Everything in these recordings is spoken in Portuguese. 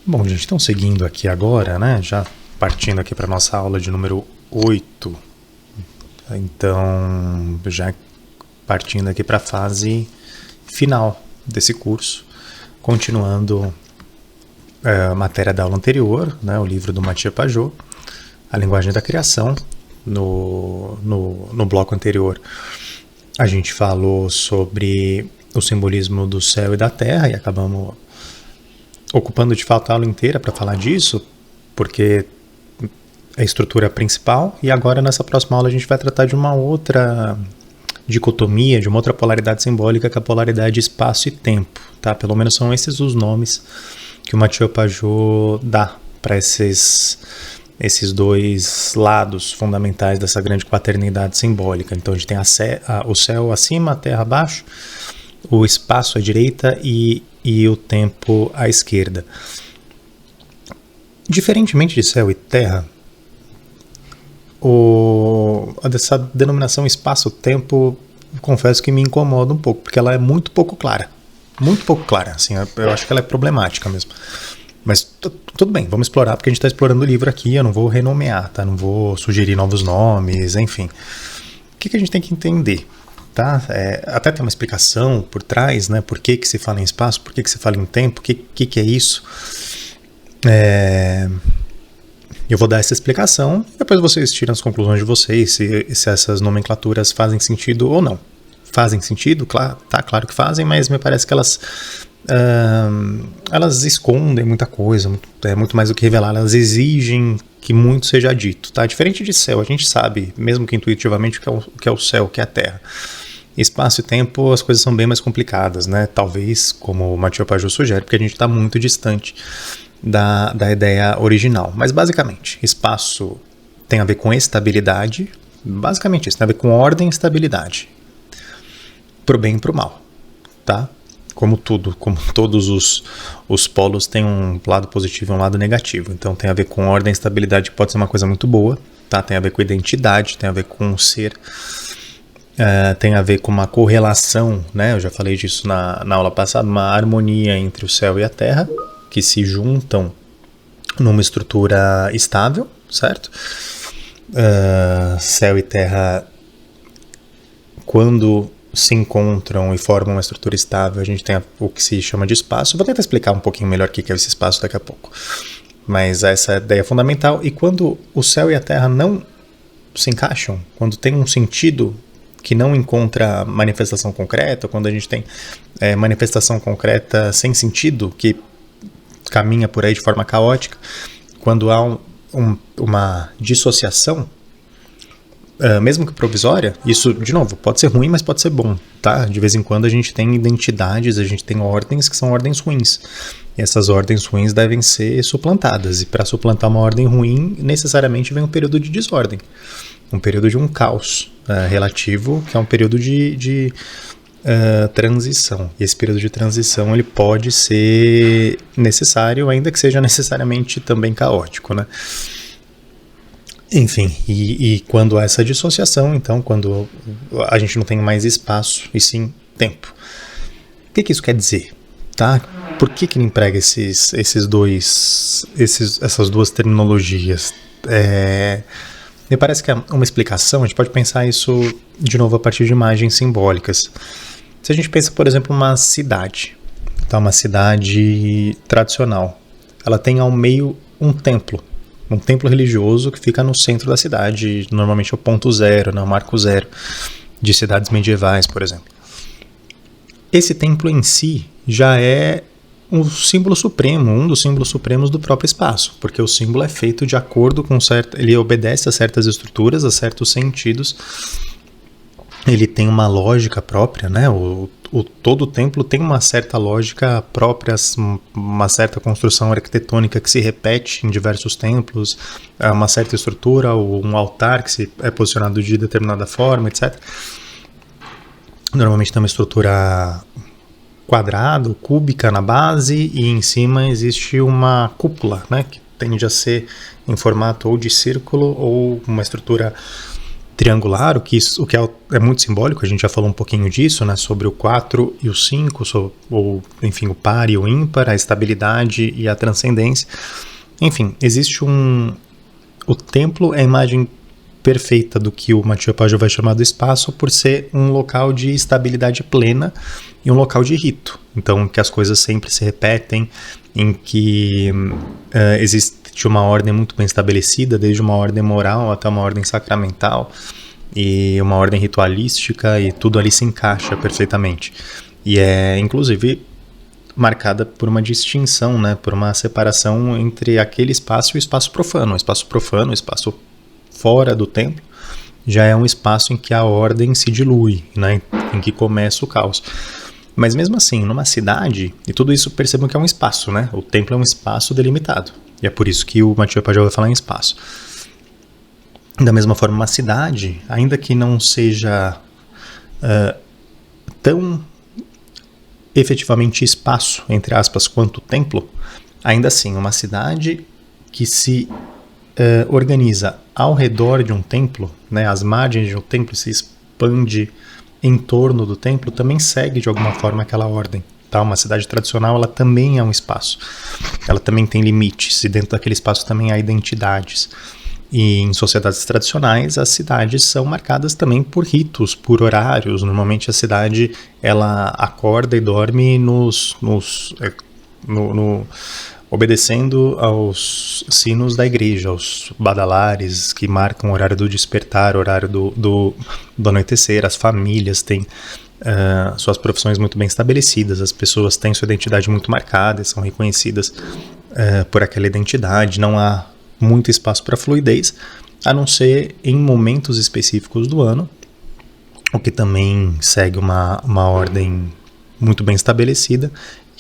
Bom, gente, então seguindo aqui agora, né, já partindo aqui para nossa aula de número 8, então já partindo aqui para a fase final desse curso, continuando a matéria da aula anterior, né, o livro do Mathieu Pajot, A Linguagem da Criação. No bloco anterior a gente falou sobre o simbolismo do céu e da terra e acabamos ocupando de fato a aula inteira para falar disso, porque é a estrutura principal, e agora nessa próxima aula a gente vai tratar de uma outra dicotomia, de uma outra polaridade simbólica, que é a polaridade espaço e tempo, tá? Pelo menos são esses os nomes que o Mathieu Pajot dá para esses dois lados fundamentais dessa grande quaternidade simbólica. Então a gente tem o céu acima, a terra abaixo, o espaço à direita e o tempo à esquerda. Diferentemente de céu e terra, essa denominação espaço-tempo, confesso que me incomoda um pouco, porque ela é muito pouco clara. Muito pouco clara, assim, eu acho que ela é problemática mesmo. Mas tudo bem, vamos explorar, porque a gente está explorando o livro aqui, eu não vou renomear, tá? Não vou sugerir novos nomes, enfim. O que a gente tem que entender? Tá? Até tem uma explicação por trás, né? Por que se fala em espaço, por que se fala em tempo, o que é isso. Eu vou dar essa explicação, depois vocês tiram as conclusões de vocês, se essas nomenclaturas fazem sentido ou não. Fazem sentido, claro que fazem, mas me parece que elas escondem muita coisa, muito mais do que revelar, elas exigem que muito seja dito, tá? Diferente de céu, a gente sabe, mesmo que intuitivamente, o que é o céu, o que é a terra. Espaço e tempo, as coisas são bem mais complicadas, né? Talvez, como o Mathieu Pajot sugere, porque a gente está muito distante da ideia original. Mas, basicamente, espaço tem a ver com estabilidade, basicamente isso, tem a ver com ordem e estabilidade, pro bem e pro mal, tá? Como todos os polos têm um lado positivo e um lado negativo. Então tem a ver com ordem e estabilidade, que pode ser uma coisa muito boa, tá? Tem a ver com identidade, tem a ver com ser, tem a ver com uma correlação, né? Eu já falei disso na aula passada, uma harmonia entre o céu e a terra, que se juntam numa estrutura estável, certo? Céu e terra, quando se encontram e formam uma estrutura estável, a gente tem o que se chama de espaço. Vou tentar explicar um pouquinho melhor o que é esse espaço daqui a pouco. Mas essa é a ideia fundamental. E quando o céu e a terra não se encaixam, quando tem um sentido que não encontra manifestação concreta, quando a gente tem manifestação concreta sem sentido, que caminha por aí de forma caótica, quando há uma dissociação, mesmo que provisória, isso, de novo, pode ser ruim, mas pode ser bom, tá? De vez em quando a gente tem identidades, a gente tem ordens que são ordens ruins. E essas ordens ruins devem ser suplantadas. E para suplantar uma ordem ruim, necessariamente vem um período de desordem. Um período de um caos relativo, que é um período de transição. E esse período de transição, ele pode ser necessário, ainda que seja necessariamente também caótico, né? Enfim, e quando há essa dissociação, então, quando a gente não tem mais espaço e sim tempo. O que isso quer dizer? Tá? Por que ele emprega essas duas terminologias? Me parece que é uma explicação, a gente pode pensar isso de novo a partir de imagens simbólicas. Se a gente pensa, por exemplo, uma cidade, tá? Uma cidade tradicional, ela tem ao meio um templo religioso que fica no centro da cidade, normalmente é o ponto zero, né, o marco zero de cidades medievais, por exemplo. Esse templo em si já é um símbolo supremo, um dos símbolos supremos do próprio espaço, porque o símbolo é feito de acordo com ele obedece a certas estruturas, a certos sentidos, ele tem uma lógica própria, né? Todo o templo tem uma certa lógica própria, uma certa construção arquitetônica que se repete em diversos templos, uma certa estrutura, um altar que é posicionado de determinada forma, etc. Normalmente tem uma estrutura quadrada, cúbica na base, e em cima existe uma cúpula, né? Que tende a ser em formato ou de círculo ou uma estrutura triangular, o que é muito simbólico, a gente já falou um pouquinho disso, né, sobre o 4 e o 5, ou enfim, o par e o ímpar, a estabilidade e a transcendência. Enfim, existe o templo é a imagem perfeita do que o Matthieu Pajot vai chamar do espaço, por ser um local de estabilidade plena e um local de rito. Então, que as coisas sempre se repetem, em que existe uma ordem muito bem estabelecida, desde uma ordem moral até uma ordem sacramental e uma ordem ritualística, e tudo ali se encaixa perfeitamente. E é, inclusive, marcada por uma distinção, né, por uma separação entre aquele espaço e o espaço profano. O espaço profano, o espaço fora do templo, já é um espaço em que a ordem se dilui, né, em que começa o caos. Mas mesmo assim, numa cidade, e tudo isso percebam que é um espaço, né? O templo é um espaço delimitado. E é por isso que o Matthieu Pajot vai falar em espaço. Da mesma forma, uma cidade, ainda que não seja tão efetivamente espaço, entre aspas, quanto o templo, ainda assim, uma cidade que se organiza ao redor de um templo, né, às margens de um templo, se expande em torno do templo, também segue de alguma forma aquela ordem. Tá? Uma cidade tradicional, ela também é um espaço. Ela também tem limites, e dentro daquele espaço também há identidades. E em sociedades tradicionais, as cidades são marcadas também por ritos, por horários. Normalmente a cidade, ela acorda e dorme obedecendo aos sinos da igreja, aos badalares que marcam o horário do despertar, o horário do anoitecer. As famílias têm suas profissões muito bem estabelecidas, as pessoas têm sua identidade muito marcada, são reconhecidas por aquela identidade. Não há muito espaço para fluidez, a não ser em momentos específicos do ano, o que também segue uma ordem muito bem estabelecida,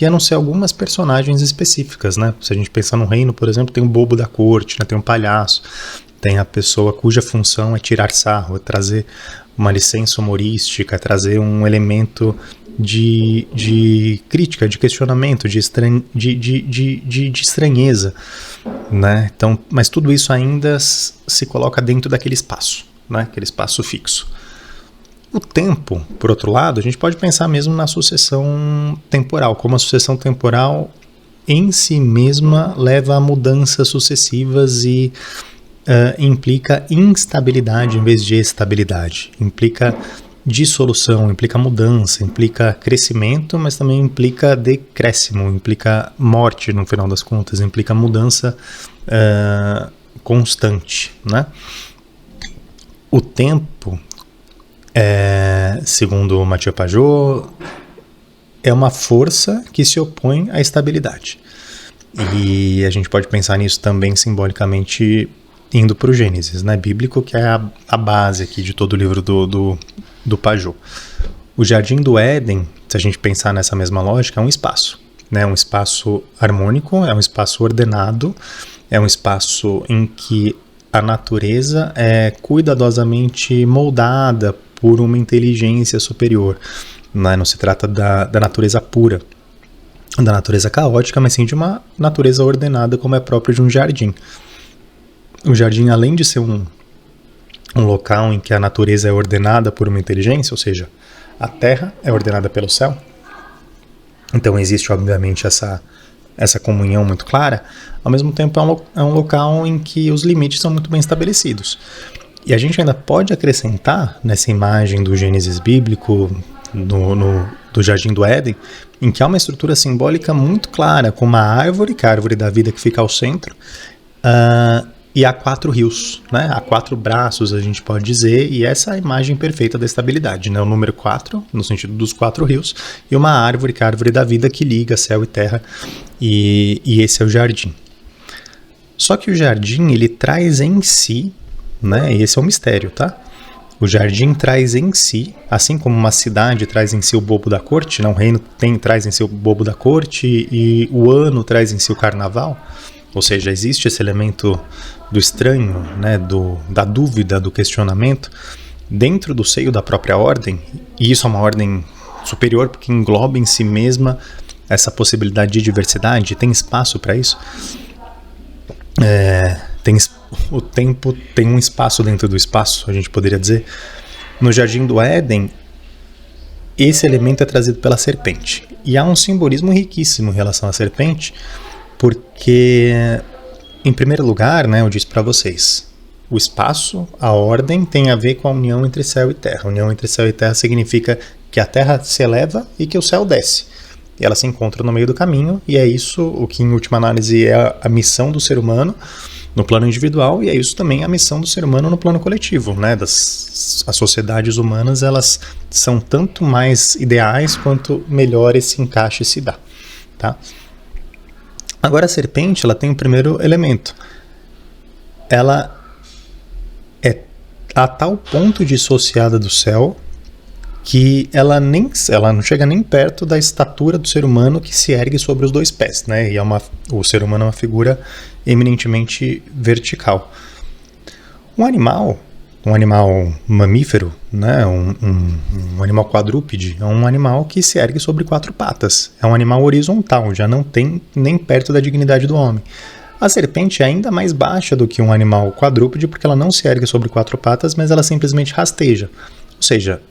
e a não ser algumas personagens específicas, né? Se a gente pensar no reino, por exemplo, tem o bobo da corte, né? Tem um palhaço, tem a pessoa cuja função é tirar sarro, é trazer uma licença humorística, é trazer um elemento de crítica, de questionamento, de estranheza, né? Então, mas tudo isso ainda se coloca dentro daquele espaço, né? Aquele espaço fixo. O tempo, por outro lado, a gente pode pensar mesmo na sucessão temporal, como a sucessão temporal em si mesma leva a mudanças sucessivas e implica instabilidade em vez de estabilidade, implica dissolução, implica mudança, implica crescimento, mas também implica decréscimo, implica morte no final das contas, implica mudança constante, né? O tempo, segundo Matthieu Pajot, é uma força que se opõe à estabilidade. E a gente pode pensar nisso também simbolicamente indo para o Gênesis, né, bíblico, que é a base aqui de todo o livro do Pajot. O Jardim do Éden, se a gente pensar nessa mesma lógica, é um espaço, né, um espaço harmônico, é um espaço ordenado, é um espaço em que a natureza é cuidadosamente moldada por uma inteligência superior. Não se trata da natureza pura, da natureza caótica, mas sim de uma natureza ordenada, como é próprio de um jardim. O jardim, além de ser um local em que a natureza é ordenada por uma inteligência, ou seja, a terra é ordenada pelo céu, então existe obviamente essa comunhão muito clara, ao mesmo tempo é um local em que os limites são muito bem estabelecidos. E a gente ainda pode acrescentar nessa imagem do Gênesis bíblico, do Jardim do Éden, em que há uma estrutura simbólica muito clara, com uma árvore, que é a árvore da vida que fica ao centro, e há 4 rios, né? Há 4 braços, a gente pode dizer, e essa é a imagem perfeita da estabilidade, né? O número 4, no sentido dos 4 rios, e uma árvore, que é a árvore da vida, que liga céu e terra, e esse é o jardim. Só que o jardim, ele traz em si, né? E esse é o mistério, tá? O jardim traz em si, assim como uma cidade traz em si o bobo da corte, né? Um reino traz em si o bobo da corte, e o ano traz em si o carnaval, ou seja, existe esse elemento do estranho, né? Da dúvida, do questionamento, dentro do seio da própria ordem, e isso é uma ordem superior, porque engloba em si mesma essa possibilidade de diversidade, tem espaço para isso. o tempo tem um espaço dentro do espaço, a gente poderia dizer. No Jardim do Éden, esse elemento é trazido pela serpente. E há um simbolismo riquíssimo em relação à serpente, porque, em primeiro lugar, né, eu disse para vocês, o espaço, a ordem, tem a ver com a união entre céu e terra. A união entre céu e terra significa que a terra se eleva e que o céu desce. E ela se encontra no meio do caminho, e é isso o que, em última análise, é a missão do ser humano no plano individual, e é isso também a missão do ser humano no plano coletivo, né? As sociedades humanas, elas são tanto mais ideais quanto melhor esse encaixe se dá, tá? Agora a serpente, ela tem o primeiro elemento. Ela é a tal ponto dissociada do céu que ela não chega nem perto da estatura do ser humano que se ergue sobre os dois pés, né? E o ser humano é uma figura eminentemente vertical. Um animal mamífero, né? Um animal quadrúpede, é um animal que se ergue sobre 4 patas. É um animal horizontal, já não tem nem perto da dignidade do homem. A serpente é ainda mais baixa do que um animal quadrúpede porque ela não se ergue sobre 4 patas, mas ela simplesmente rasteja. Ou seja,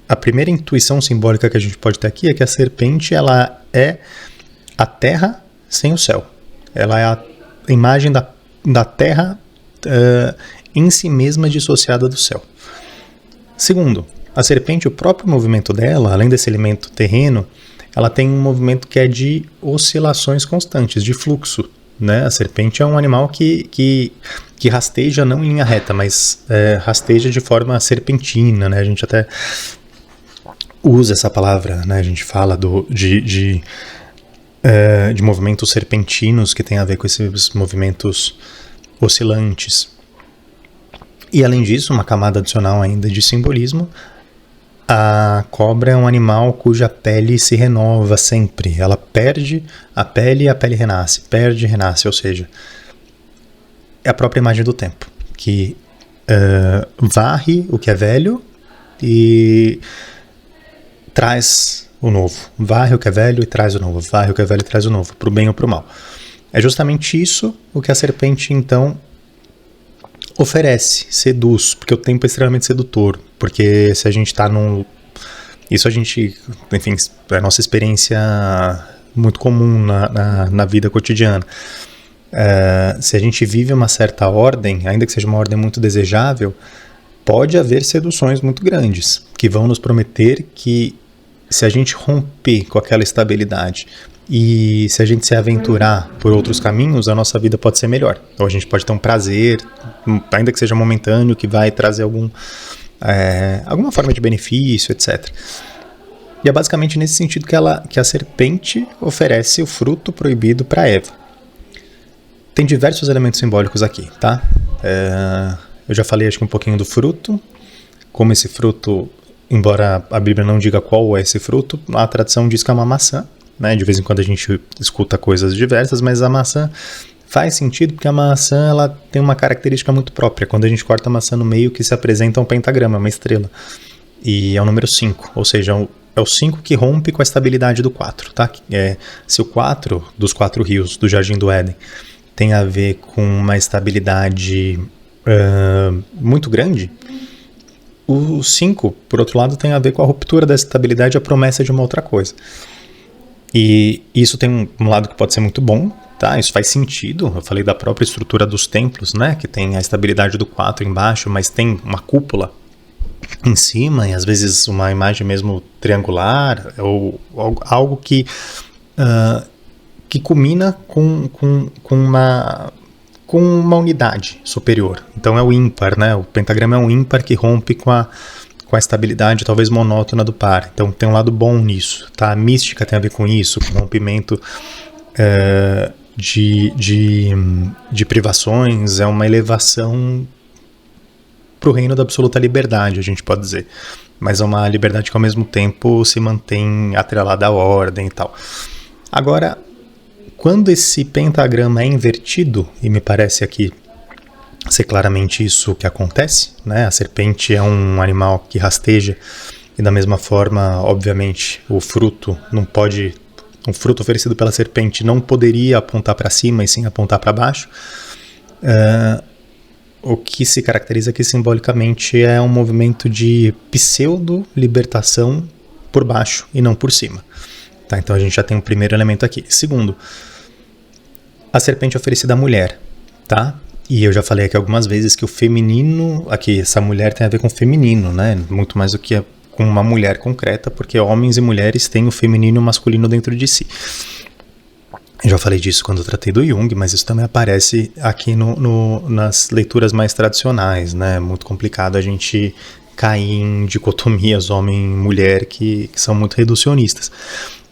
a primeira intuição simbólica que a gente pode ter aqui é que a serpente, ela é a terra sem o céu. Ela é a imagem da terra em si mesma dissociada do céu. Segundo, a serpente, o próprio movimento dela, além desse elemento terreno, ela tem um movimento que é de oscilações constantes, de fluxo, né? A serpente é um animal que rasteja não em linha reta, mas rasteja de forma serpentina, né? A gente até usa essa palavra, né? A gente fala de movimentos serpentinos que tem a ver com esses movimentos oscilantes. E além disso, uma camada adicional ainda de simbolismo, a cobra é um animal cuja pele se renova sempre. Ela perde a pele e a pele renasce, perde e renasce, ou seja, é a própria imagem do tempo, que varre o que é velho e traz o novo. Varre o que é velho e traz o novo. Varre o que é velho e traz o novo, para o bem ou para o mal. É justamente isso o que a serpente, então, oferece, seduz, porque o tempo é extremamente sedutor, porque se a gente está isso a gente, enfim, é a nossa experiência muito comum na vida cotidiana. Se a gente vive uma certa ordem, ainda que seja uma ordem muito desejável, pode haver seduções muito grandes, que vão nos prometer que se a gente romper com aquela estabilidade e se a gente se aventurar por outros caminhos, a nossa vida pode ser melhor. Ou a gente pode ter um prazer, ainda que seja momentâneo, que vai trazer alguma forma de benefício, etc. E é basicamente nesse sentido que a serpente oferece o fruto proibido para Eva. Tem diversos elementos simbólicos aqui, tá? Eu já falei acho que um pouquinho do fruto, como esse fruto, embora a Bíblia não diga qual é esse fruto, a tradição diz que é uma maçã, né? De vez em quando a gente escuta coisas diversas, mas a maçã faz sentido porque a maçã ela tem uma característica muito própria. Quando a gente corta a maçã no meio, que se apresenta um pentagrama, uma estrela, e é o número 5, ou seja, é o 5 que rompe com a estabilidade do 4, tá? Se o 4 dos 4 rios do Jardim do Éden tem a ver com uma estabilidade muito grande, o 5, por outro lado, tem a ver com a ruptura dessa estabilidade e a promessa de uma outra coisa. E isso tem um lado que pode ser muito bom, tá? Isso faz sentido. Eu falei da própria estrutura dos templos, né? Que tem a estabilidade do 4 embaixo, mas tem uma cúpula em cima, e às vezes uma imagem mesmo triangular, ou algo que culmina com uma unidade superior. Então é o ímpar, né? O pentagrama é um ímpar que rompe com a estabilidade talvez monótona do par. Então tem um lado bom nisso, tá? A mística tem a ver com isso, com o rompimento de privações, é uma elevação para o reino da absoluta liberdade, a gente pode dizer. Mas é uma liberdade que ao mesmo tempo se mantém atrelada à ordem e tal. Agora, quando esse pentagrama é invertido, e me parece aqui ser claramente isso que acontece, né? A serpente é um animal que rasteja, e da mesma forma, obviamente, um fruto oferecido pela serpente não poderia apontar para cima e sim apontar para baixo. O que se caracteriza aqui simbolicamente é um movimento de pseudo-libertação por baixo e não por cima. Tá, então a gente já tem um primeiro elemento aqui. Segundo, a serpente oferecida à mulher, tá? E eu já falei aqui algumas vezes que o feminino, aqui essa mulher tem a ver com o feminino, né? Muito mais do que com uma mulher concreta, porque homens e mulheres têm o feminino e o masculino dentro de si. Eu já falei disso quando eu tratei do Jung, mas isso também aparece aqui nas leituras mais tradicionais, né? É muito complicado a gente cair em dicotomias homem e mulher que são muito reducionistas.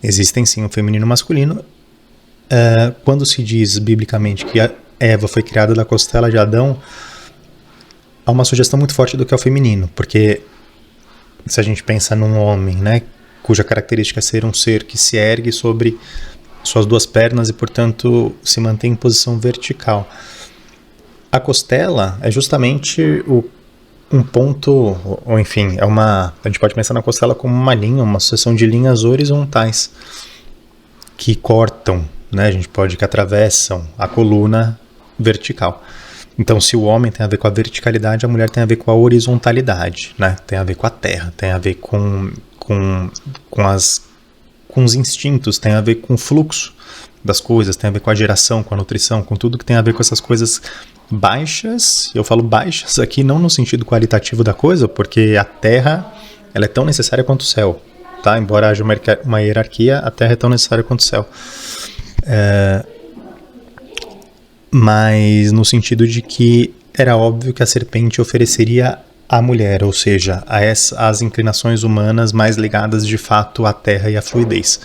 Existem sim o feminino e o masculino. Quando se diz biblicamente que a Eva foi criada da costela de Adão, há uma sugestão muito forte do que é o feminino, porque se a gente pensa num homem, né, cuja característica é ser um ser que se ergue sobre suas duas pernas e, portanto, se mantém em posição vertical. A costela é justamente um ponto, ou enfim, a gente pode pensar na costela como uma linha, uma sucessão de linhas horizontais que cortam, né, que atravessam a coluna vertical. Então, se o homem tem a ver com a verticalidade, a mulher tem a ver com a horizontalidade, né? Tem a ver com a terra, tem a ver com os instintos, tem a ver com o fluxo das coisas, tem a ver com a geração, com a nutrição, com tudo que tem a ver com essas coisas baixas. Eu falo baixas aqui não no sentido qualitativo da coisa, porque a terra ela é tão necessária quanto o céu, tá? Embora haja uma hierarquia, a terra é tão necessária quanto o céu. Mas no sentido de que era óbvio que a serpente ofereceria à mulher, ou seja, às inclinações humanas mais ligadas de fato à terra e à fluidez.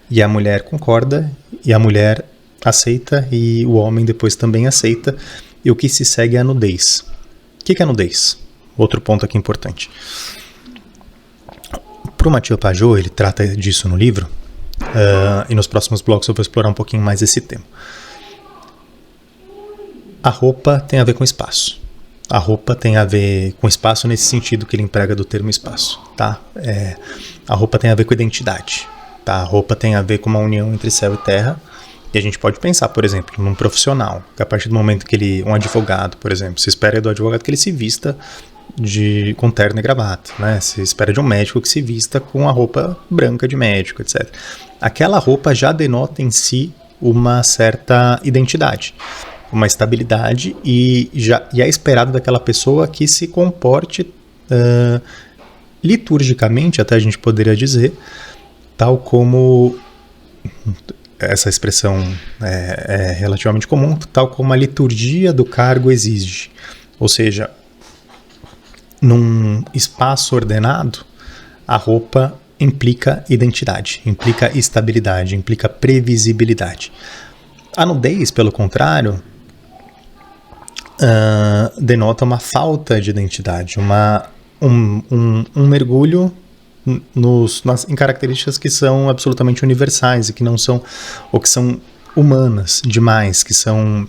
E a mulher concorda, e a mulher aceita, e o homem depois também aceita, e o que se segue é a nudez. O que é a nudez? Outro ponto aqui importante. Para o Mathieu Pajot, ele trata disso no livro, e nos próximos blocos eu vou explorar um pouquinho mais esse tema. A roupa tem a ver com espaço. A roupa tem a ver com espaço nesse sentido que ele emprega do termo espaço, tá? A roupa tem a ver com identidade, tá? A roupa tem a ver com uma união entre céu e terra. E a gente pode pensar, por exemplo, num profissional, que a partir do momento que um advogado, por exemplo, se espera do advogado que ele se vista com terno e gravata, né? Se espera de um médico que se vista com a roupa branca de médico, etc. Aquela roupa já denota em si uma certa identidade, uma estabilidade, e é esperado daquela pessoa que se comporte liturgicamente, até a gente poderia dizer, tal como, essa expressão é relativamente comum, tal como a liturgia do cargo exige. Ou seja, num espaço ordenado, a roupa implica identidade, implica estabilidade, implica previsibilidade. A nudez, pelo contrário, denota uma falta de identidade, um mergulho em características que são absolutamente universais e que não são, ou que são humanas demais, que são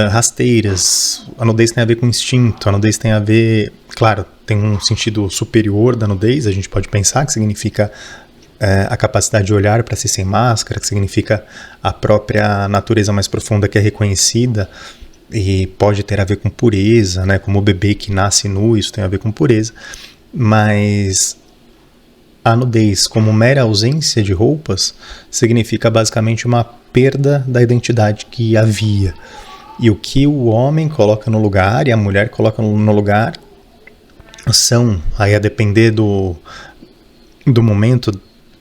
rasteiras. A nudez tem a ver com instinto, a nudez tem a ver, claro, tem um sentido superior da nudez, a gente pode pensar que significa a capacidade de olhar para si sem máscara, que significa a própria natureza mais profunda que é reconhecida, e pode ter a ver com pureza, né? Como o bebê que nasce nu, isso tem a ver com pureza. Mas a nudez, como mera ausência de roupas, significa basicamente uma perda da identidade que havia. E o que o homem coloca no lugar e a mulher coloca no lugar são, aí a depender do momento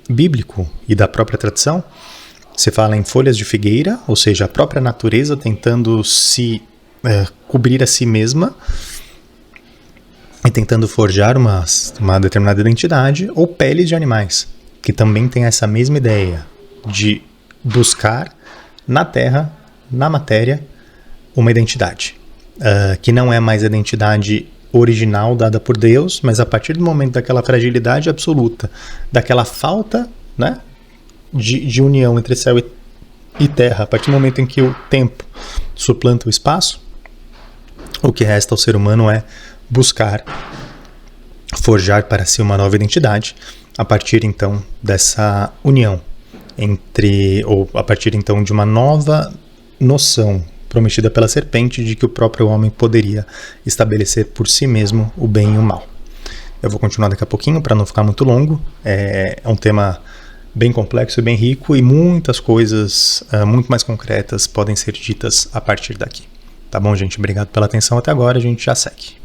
bíblico e da própria tradição, se fala em folhas de figueira, ou seja, a própria natureza tentando se cobrir a si mesma e tentando forjar uma determinada identidade, ou peles de animais, que também tem essa mesma ideia de buscar na terra, na matéria, uma identidade, que não é mais a identidade original dada por Deus, mas a partir do momento daquela fragilidade absoluta, daquela falta, né, de união entre céu e terra, a partir do momento em que o tempo suplanta o espaço, o que resta ao ser humano é buscar forjar para si uma nova identidade, a partir então dessa união ou a partir então de uma nova noção prometida pela serpente de que o próprio homem poderia estabelecer por si mesmo o bem e o mal. Eu vou continuar daqui a pouquinho para não ficar muito longo. É um tema bem complexo e bem rico, e muitas coisas muito mais concretas podem ser ditas a partir daqui. Tá bom, gente? Obrigado pela atenção até agora, a gente já segue.